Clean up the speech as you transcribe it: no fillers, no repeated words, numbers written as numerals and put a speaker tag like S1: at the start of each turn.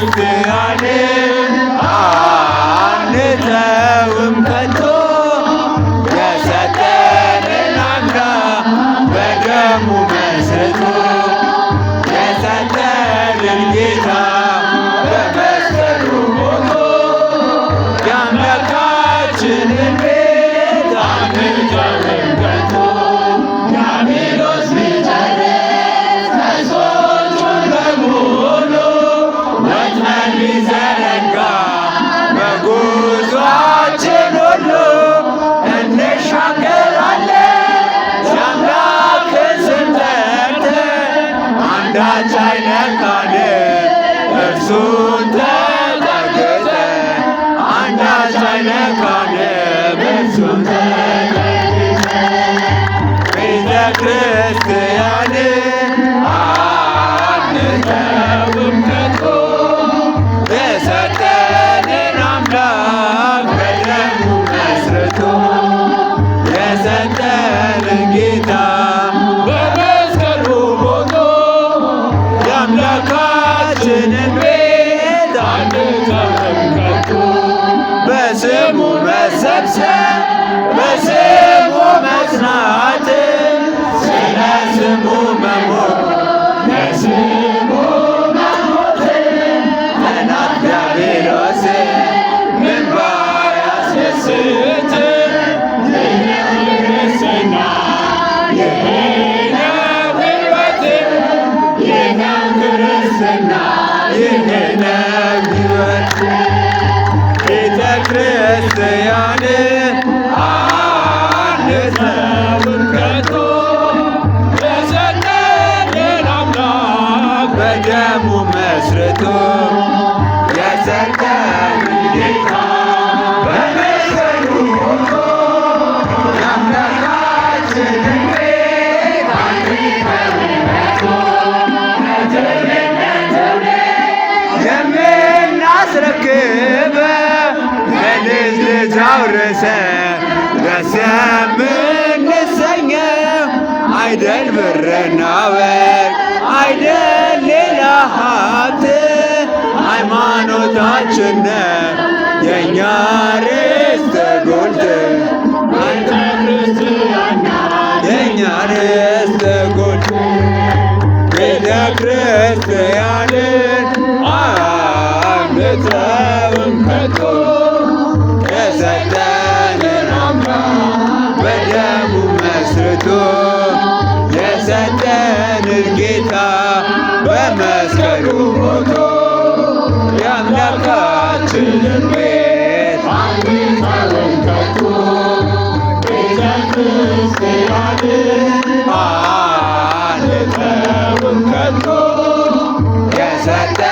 S1: ክርስቲያንን አንተውም ከቶ የሰጠንን አምላክ በደሙ መስርቶ የሰጠንን ጌታ በመስቀሉ ሞቶ የአምላካችንን ቤት አንተውም ከቶ ዲያብሎስ ቢጨርስ ፈረሶቹን በሙሉ ወጥመድ ቢዘረጋ በጉዟችን ሁሉ እንሻገራለን የአምላክን ስም ጠርተን አንዳች አይነካንም እርሱን ተጠግተን አንዳች አይነካንም እርሱን ተጠግተን ቤተ ክርስቲያንን አንተውም ከቶ የሰጠንን አምላክ በደሙ መስርቶ የሰጠንን ጌታ በመስቀሉ ሞቶ የአምላካችንን ቤት አንተውም ከቶ በስሙ መሰብሰብ በስሙ መጽናት ስለ ስሙ መሞት ለስሙ መሞት ጠላት ዲያብሎስ ምን ባያስደስት ክርስትና ይህ ነው ሕይወት ይህ ነው ክርስትና ይህ ነው ሕይወት ቤተ ክርስቲያንን አንተውም ከቶ የሰጠንን አምላክ በደሙ መስርቶ የሰጠንን ጌታ በመስቀሉ ሞቶ የአምላካችንን ቤት አንተውም ከቶ ለትውልድ የምናስረክበው ለልጅ ልጅ አውርሰን ደስ የምንሰኘው አይደል ብርና ወርቅ አይደል ሌላ ሀብት ሃይማኖታችን ነው የእኛ ርስት ጉልት አንተ ክርስቲያን የእኛ ርስት ጉልት ቤተ ክርስቲያንን አንተውም ከቶ የሰጠንን አምላክ በደሙ መስርቶ የሰጠንን ጌታ በመስቀሉ ሞቶ የአምላካችንን ቤት አንተውም ከቶ ቤተ ክርስቲያንን አንተውም ከቶ የሰጠንን